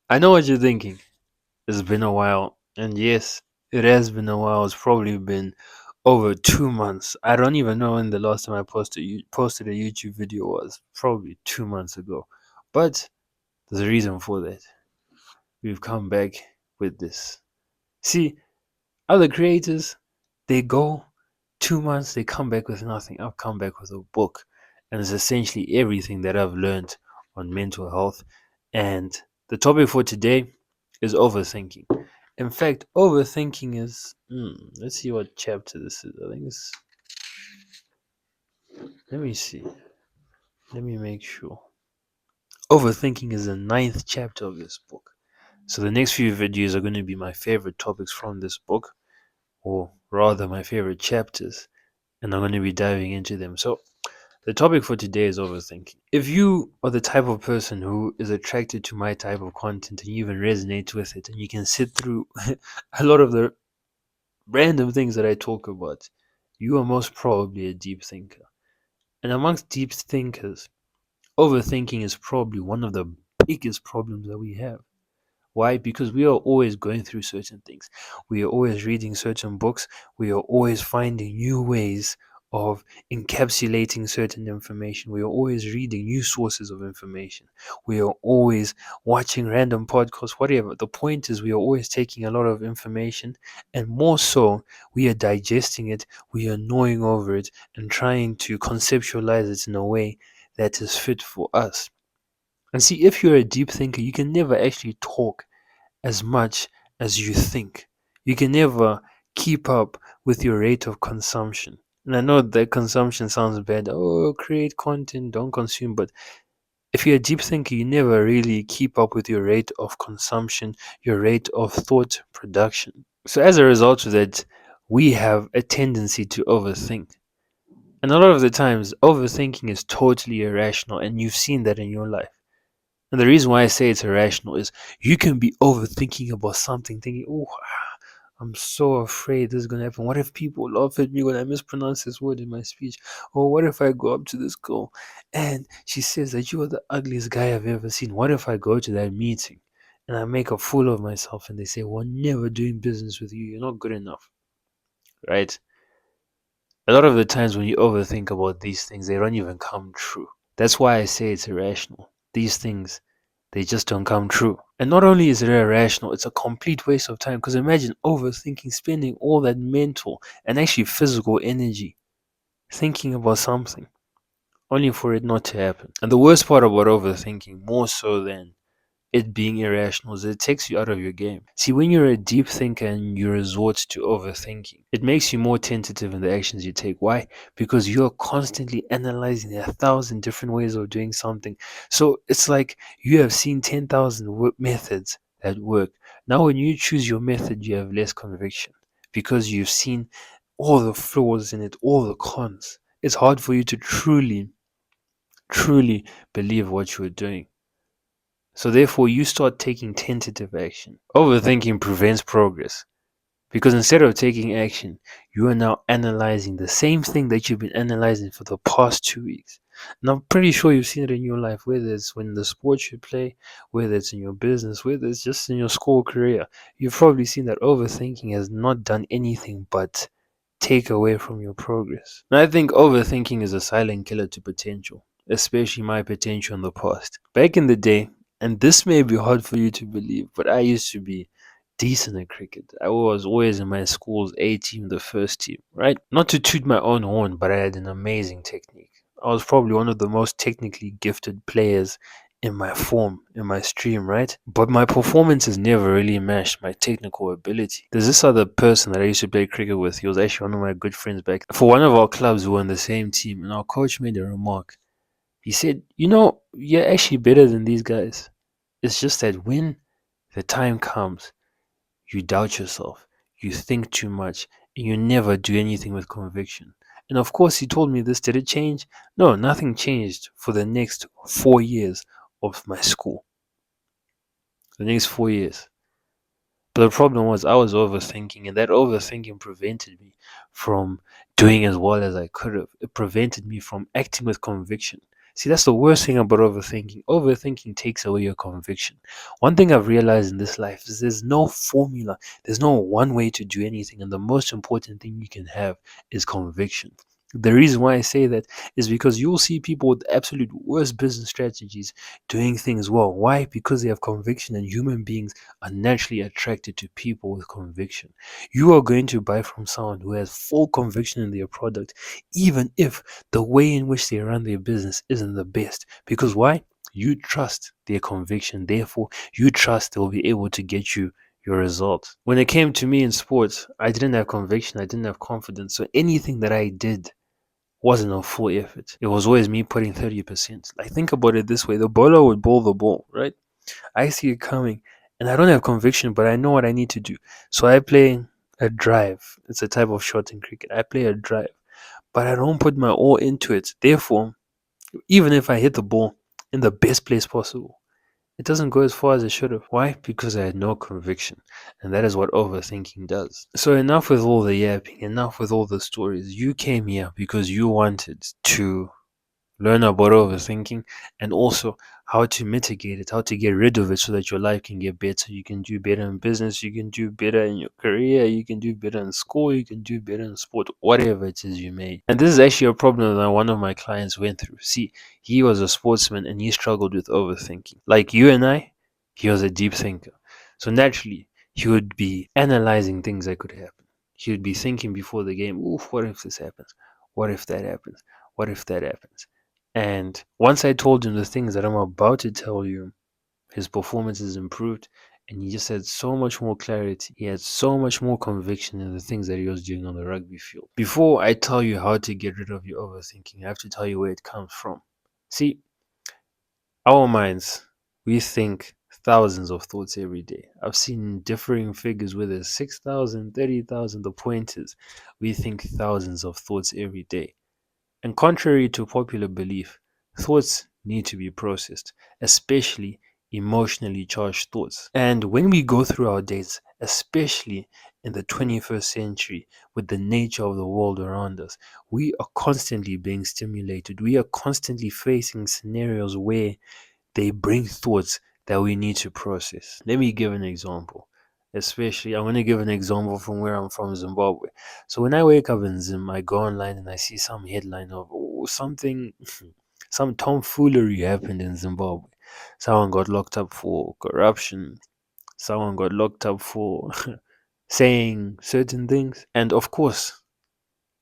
I know what you're thinking. It's been a while. And yes, it has been a while. It's probably been over 2 months. I don't even know when the last time I posted a YouTube video was. Probably 2 months ago. But there's a reason for that. We've come back with this. See, other creators, they go 2 months, they come back with nothing. I've come back with a book. And it's essentially everything that I've learned on mental health. And the topic for today is overthinking. In fact, overthinking is. Let's see what chapter this is. I think it's. Let me see. Let me make sure. Overthinking is the ninth chapter of this book. So the next few videos are going to be my favorite topics from this book, or rather, my favorite chapters, and I'm going to be diving into them. So the topic for today is overthinking. If you are the type of person who is attracted to my type of content and you even resonate with it, and you can sit through a lot of the random things that I talk about, you are most probably a deep thinker. And amongst deep thinkers, overthinking is probably one of the biggest problems that we have. Why? Because we are always going through certain things. We are always reading certain books. We are always finding new ways of encapsulating certain information. We are always reading new sources of information. We are always watching random podcasts, whatever. The point is, we are always taking a lot of information, and more so, we are digesting it, we are gnawing over it, and trying to conceptualize it in a way that is fit for us. And see, if you're a deep thinker, you can never actually talk as much as you think. You can never keep up with your rate of consumption. And I know that consumption sounds bad. Oh, create content, don't consume. But if you're a deep thinker, you never really keep up with your rate of consumption, your rate of thought production. So as a result of that, we have a tendency to overthink. And a lot of the times, overthinking is totally irrational, and you've seen that in your life. And the reason why I say it's irrational is you can be overthinking about something, thinking, oh, I'm so afraid this is going to happen. What if people laugh at me when I mispronounce this word in my speech? Or what if I go up to this girl and she says that you are the ugliest guy I've ever seen? What if I go to that meeting and I make a fool of myself and they say, we're never doing business with you. You're not good enough, right? A lot of the times when you overthink about these things, they don't even come true. That's why I say it's irrational. These things, they just don't come true. And not only is it irrational, it's a complete waste of time. Because imagine overthinking, spending all that mental and actually physical energy thinking about something, only for it not to happen. And the worst part about overthinking, more so than it being irrational, is it takes you out of your game. See, when you're a deep thinker and you resort to overthinking, it makes you more tentative in the actions you take. Why? Because you're constantly analyzing a thousand different ways of doing something. So it's like you have seen 10,000 methods that work. Now, when you choose your method, you have less conviction because you've seen all the flaws in it, all the cons. It's hard for you to truly believe what you're doing. So therefore, you start taking tentative action. Overthinking prevents progress because instead of taking action, you are now analyzing the same thing that you've been analyzing for the past 2 weeks. And I'm pretty sure you've seen it in your life, whether it's when the sports you play, whether it's in your business, whether it's just in your school career. You've probably seen that overthinking has not done anything but take away from your progress. And I think overthinking is a silent killer to potential, especially my potential in the past. Back in the day, and this may be hard for you to believe, but I used to be decent at cricket. I was always in my school's A team, the first team, right? Not to toot my own horn, but I had an amazing technique. I was probably one of the most technically gifted players in my form, in my stream, right? But my performances never really matched my technical ability. There's this other person that I used to play cricket with. He was actually one of my good friends back. For one of our clubs, we were on the same team, and our coach made a remark. He said, you know, you're actually better than these guys. It's just that when the time comes, you doubt yourself, you think too much, and you never do anything with conviction. And of course, he told me this. Did it change? No, nothing changed for the next 4 years of my school. The next 4 years. But the problem was I was overthinking, and that overthinking prevented me from doing as well as I could have. It prevented me from acting with conviction. See, that's the worst thing about overthinking. Overthinking takes away your conviction. One thing I've realized in this life is there's no formula, there's no one way to do anything, and the most important thing you can have is conviction. The reason why I say that is because you'll see people with absolute worst business strategies doing things well. Why? Because they have conviction, and human beings are naturally attracted to people with conviction. You are going to buy from someone who has full conviction in their product, even if the way in which they run their business isn't the best. Because why? You trust their conviction, therefore, you trust they'll be able to get you your results. When it came to me in sports, I didn't have conviction, I didn't have confidence. So anything that I did wasn't a full effort. It was always me putting 30%. Like, think about it this way: the bowler would bowl the ball, right? I see it coming, and I don't have conviction, but I know what I need to do. So I play a drive. It's a type of shot in cricket. I play a drive, but I don't put my all into it. Therefore, even if I hit the ball in the best place possible, it doesn't go as far as it should have. Why? Because I had no conviction. And that is what overthinking does. So, enough with all the yapping, enough with all the stories. You came here because you wanted to learn about overthinking and also how to mitigate it, how to get rid of it so that your life can get better. You can do better in business, you can do better in your career, you can do better in school, you can do better in sport, whatever it is you may. And this is actually a problem that one of my clients went through. See, he was a sportsman and he struggled with overthinking. Like you and I, he was a deep thinker. So naturally, he would be analyzing things that could happen. He would be thinking before the game, oof, what if this happens? What if that happens? What if that happens? And once I told him the things that I'm about to tell you, his performance has improved and he just had so much more clarity. He had so much more conviction in the things that he was doing on the rugby field. Before I tell you how to get rid of your overthinking, I have to tell you where it comes from. See, our minds, we think thousands of thoughts every day. I've seen differing figures, whether it's 6,000, 30,000. The point is, we think thousands of thoughts every day. And contrary to popular belief, thoughts need to be processed, especially emotionally charged thoughts. And when we go through our days, especially in the 21st century, with the nature of the world around us, we are constantly being stimulated. We are constantly facing scenarios where they bring thoughts that we need to process. Let me give an example. Especially, I'm going to give an example from where I'm from, Zimbabwe. So when I wake up in Zim, I go online and I see some headline of something, some tomfoolery happened in Zimbabwe. Someone got locked up for corruption. Someone got locked up for saying certain things. And of course,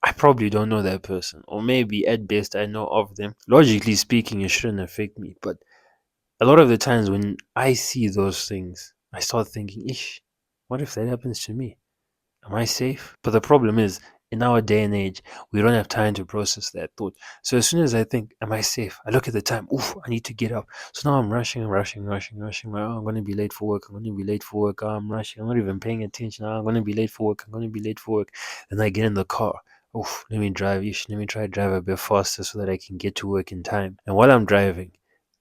I probably don't know that person. Or maybe at best I know of them. Logically speaking, it shouldn't affect me. But a lot of the times when I see those things, I start thinking, ish, what if that happens to me? Am I safe? But the problem is, in our day and age, we don't have time to process that thought. So as soon as I think, am I safe? I look at the time, oof, I need to get up. So now I'm rushing. Oh, I'm going to be late for work. Oh, I'm rushing. I'm not even paying attention. Oh, I'm going to be late for work. Then I get in the car. Oof, let me drive. Let me try to drive a bit faster so that I can get to work in time. And while I'm driving,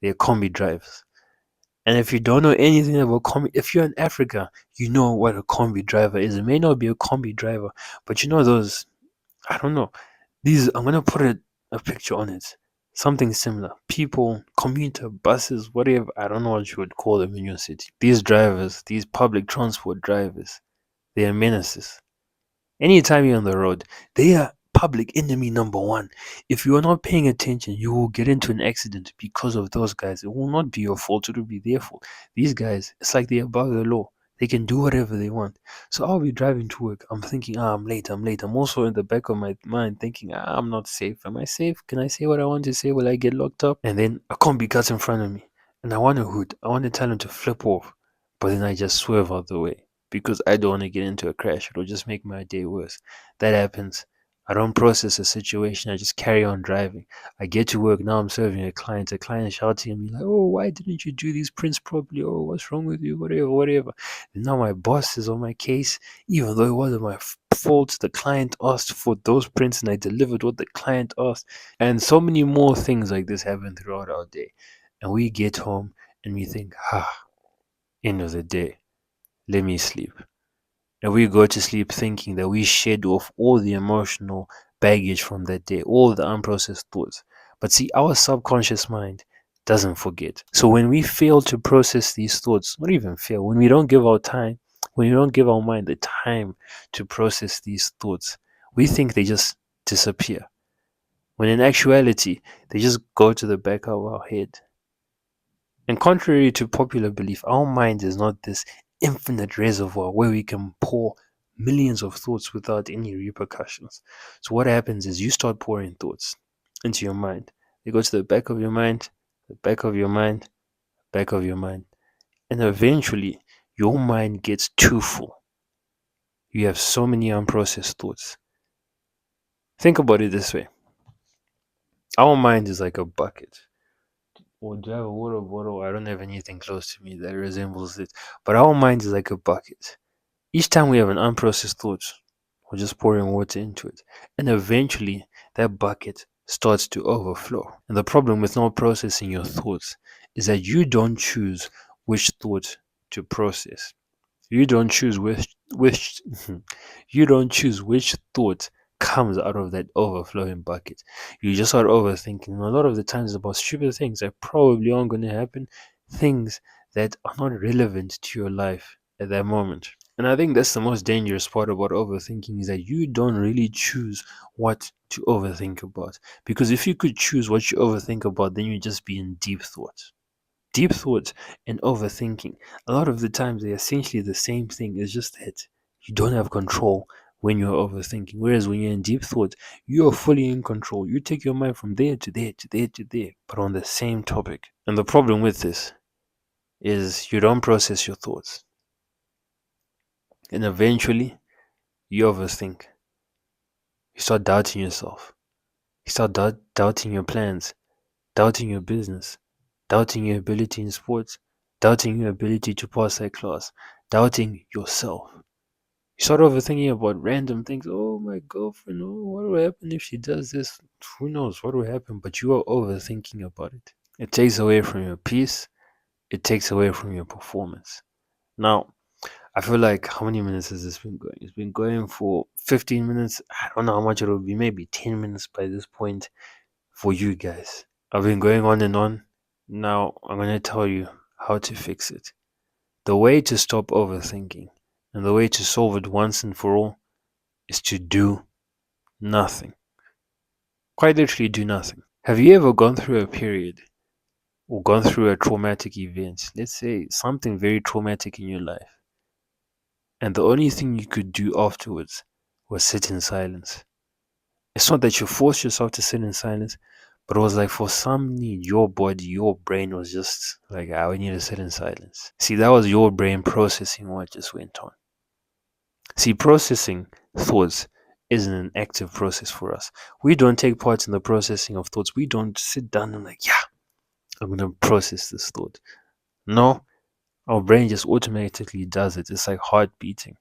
there are combi drivers. And if you don't know anything about combi, if you're in Africa, you know what a combi driver is. It may not be a combi driver, but you know those, I don't know. These, I'm going to put a picture on it. Something similar. People, commuter, buses, whatever. I don't know what you would call them in your city. These drivers, these public transport drivers, they are menaces. Anytime you're on the road, they are public enemy number one. If you are not paying attention, you will get into an accident because of those guys. It will not be your fault, it will be their fault. These guys, it's like they're above the law. They can do whatever they want. So I'll be driving to work. I'm thinking, I'm late, I'm late. I'm also in the back of my mind thinking, I'm not safe. Am I safe? Can I say what I want to say? Will I get locked up? And then a combi cuts in front of me. And I want to hoot. I want to tell him to flip off. But then I just swerve out the way because I don't want to get into a crash. It'll just make my day worse. That happens. I don't process the situation. I just carry on driving. I get to work. Now I'm serving a client. A client shouting at me like, "Oh, why didn't you do these prints properly? Oh, what's wrong with you? Whatever, whatever." And now my boss is on my case, even though it wasn't my fault. The client asked for those prints and I delivered what the client asked. And so many more things like this happen throughout our day. And we get home and we think, end of the day, let me sleep. And we go to sleep thinking that we shed off all the emotional baggage from that day, all the unprocessed thoughts. But see, our subconscious mind doesn't forget. So when we fail to process these thoughts, not even fail, when we don't give our time, when we don't give our mind the time to process these thoughts, we think they just disappear. When in actuality, they just go to the back of our head. And contrary to popular belief, our mind is not this infinite reservoir where we can pour millions of thoughts without any repercussions. So what happens is you start pouring thoughts into your mind. They go to the back of your mind, the back of your mind, back of your mind. And eventually your mind gets too full. You have so many unprocessed thoughts. Think about it this way. Our mind is like a bucket. Or do I have a water bottle? I don't have anything close to me that resembles it. But our mind is like a bucket. Each time we have an unprocessed thought, we're just pouring water into it. And eventually, that bucket starts to overflow. And the problem with not processing your thoughts is that you don't choose which thought to process. You don't choose which you don't choose which thought comes out of that overflowing bucket. You just start overthinking. And a lot of the times about stupid things that probably aren't going to happen, things that are not relevant to your life at that moment. And I think that's the most dangerous part about overthinking is that you don't really choose what to overthink about. Because if you could choose what you overthink about, then you'd just be in deep thought. Deep thought and overthinking, a lot of the times they're essentially the same thing. It's just that you don't have control when you're overthinking. Whereas when you're in deep thought, you're fully in control. You take your mind from there to there to there to there, but on the same topic. And the problem with this is you don't process your thoughts. And eventually, you overthink. You start doubting yourself. You start doubting your plans, doubting your business, doubting your ability in sports, doubting your ability to pass that class, doubting yourself. You start overthinking about random things. Oh, my girlfriend, oh, what will happen if she does this? Who knows what will happen? But you are overthinking about it. It takes away from your peace, it takes away from your performance. Now, I feel like how many minutes has this been going? It's been going for 15 minutes. I don't know how much it will be, maybe 10 minutes by this point for you guys. I've been going on and on. Now, I'm going to tell you how to fix it. The way to stop overthinking and the way to solve it once and for all is to do nothing. Quite literally, do nothing. Have you ever gone through a period or gone through a traumatic event? Let's say something very traumatic in your life, and the only thing you could do afterwards was sit in silence. It's not that you forced yourself to sit in silence, but it was like for some need, your body, your brain was just like, I need to sit in silence. See, that was your brain processing what just went on. See, processing thoughts isn't an active process for us. We don't take part in the processing of thoughts. We don't sit down and like, yeah, I'm gonna process this thought. No, our brain just automatically does it. It's like heart beating.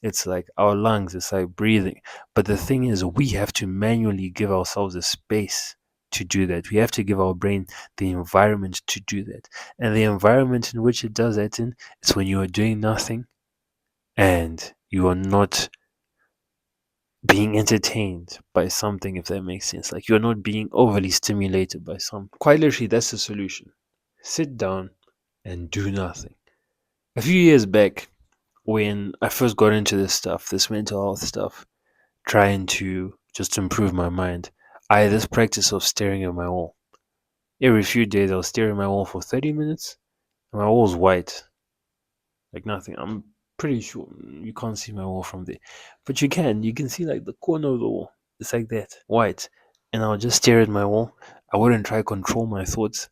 It's like our lungs. It's like breathing. But the thing is, we have to manually give ourselves a space to do that. We have to give our brain the environment to do that. And the environment in which it does that in, it's when you are doing nothing and you are not being entertained by something, if that makes sense. Like you're not being overly stimulated by something. Quite literally, that's the solution. Sit down and do nothing. A few years back, when I first got into this stuff, this mental health stuff, trying to just improve my mind, I had this practice of staring at my wall. Every few days, I'll stare at my wall for 30 minutes, and my wall's white, like nothing. I'm pretty sure you can't see my wall from there, but you can. You can see like the corner of the wall. It's like that, white. And I'll just stare at my wall. I wouldn't try to control my thoughts.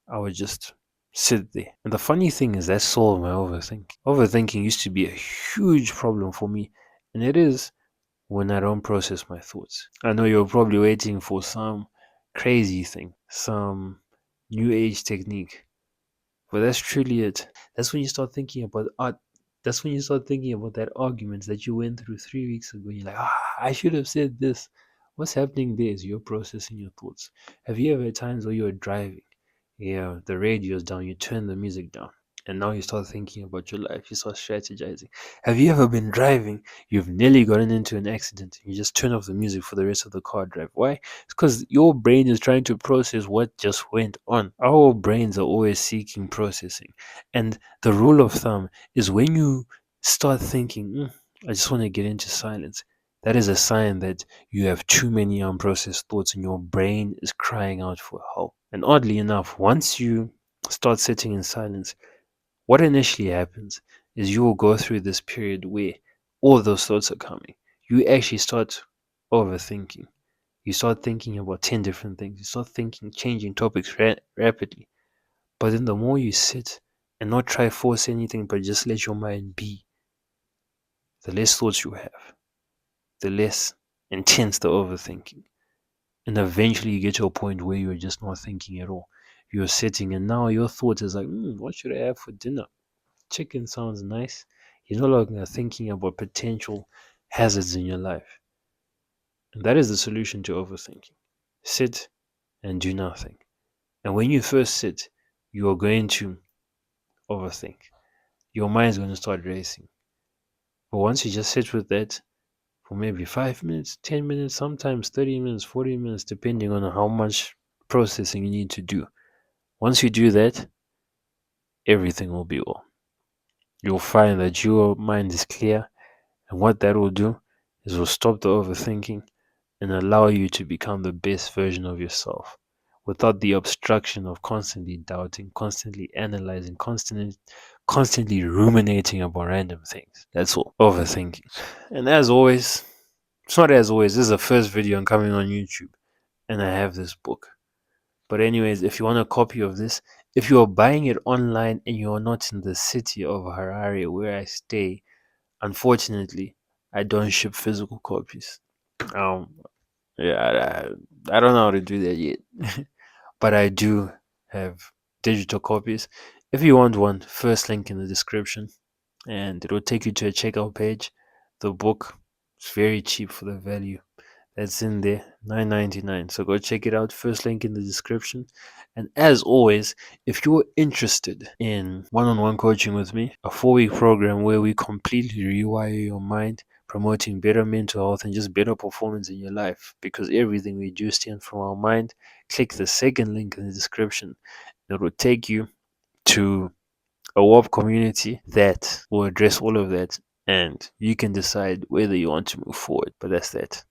I would just sit there. And the funny thing is that solved my overthinking. Overthinking used to be a huge problem for me, and it is when I don't process my thoughts. I know you're probably waiting for some crazy thing, some new age technique, but that's truly it. That's when you start thinking about art. That's when you start thinking about that argument that you went through 3 weeks ago. You're like, I should have said this. What's happening there is you're processing your thoughts. Have you ever had times where you're driving? Yeah, the radio's down, you turn the music down. And now you start thinking about your life, you start strategizing. Have you ever been driving? You've nearly gotten into an accident. You just turn off the music for the rest of the car drive. Why? It's because your brain is trying to process what just went on. Our brains are always seeking processing. And the rule of thumb is when you start thinking, I just want to get into silence, that is a sign that you have too many unprocessed thoughts and your brain is crying out for help. And oddly enough, once you start sitting in silence, what initially happens is you will go through this period where all those thoughts are coming. You actually start overthinking. You start thinking about 10 different things. You start thinking, changing topics rapidly. But then the more you sit and not try force anything, but just let your mind be, the less thoughts you have, the less intense the overthinking. And eventually you get to a point where you're just not thinking at all. You're sitting and now your thought is like, what should I have for dinner? Chicken sounds nice. You're no longer thinking about potential hazards in your life. And that is the solution to overthinking. Sit and do nothing. And when you first sit, you are going to overthink. Your mind is going to start racing. But once you just sit with that for maybe 5 minutes, 10 minutes, sometimes 30 minutes, 40 minutes, depending on how much processing you need to do. Once you do that, everything will be well. You'll find that your mind is clear, and what that will do is will stop the overthinking and allow you to become the best version of yourself without the obstruction of constantly doubting, constantly analyzing, constantly ruminating about random things. That's all. Overthinking. And as always, it's not as always, this is the first video I'm coming on YouTube and I have this book. But anyways, if you want a copy of this, if you are buying it online and you are not in the city of Harare where I stay, unfortunately, I don't ship physical copies. Um, yeah, I don't know how to do that yet, but I do have digital copies. If you want one, first link in the description, and it will take you to a checkout page. The book is very cheap for the value that's in there, 9.99. So go check it out. First link in the description. And as always, if you're interested in one-on-one coaching with me, a 4-week program where we completely rewire your mind, promoting better mental health and just better performance in your life, because everything we do stems from our mind, click the second link in the description. It will take you to a WAP community that will address all of that, and you can decide whether you want to move forward. But that's that.